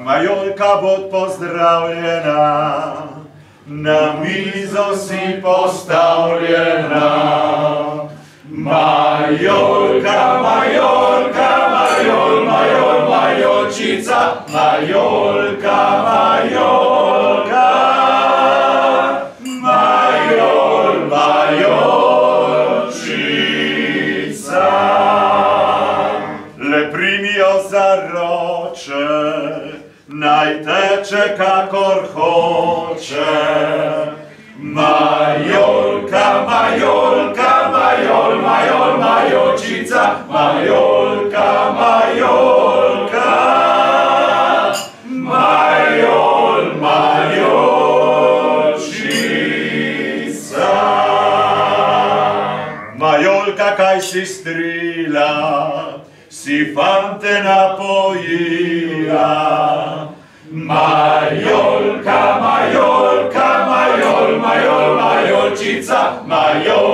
Majolka, bod pozdravljena, na mizo si postavljena. Majolka, majolka, majol, majol, majolčica, majolka, majolka, majol, majolčica. Le primi jo za roče, naj teče kakor hoče. Majolka, majolka, majol, majol, majolčica, majolka, majolka, majol, majolčica. Majolka, kaj si strila, si fante napojila. Majolka, majolka, majol, majol, majolčica, majol.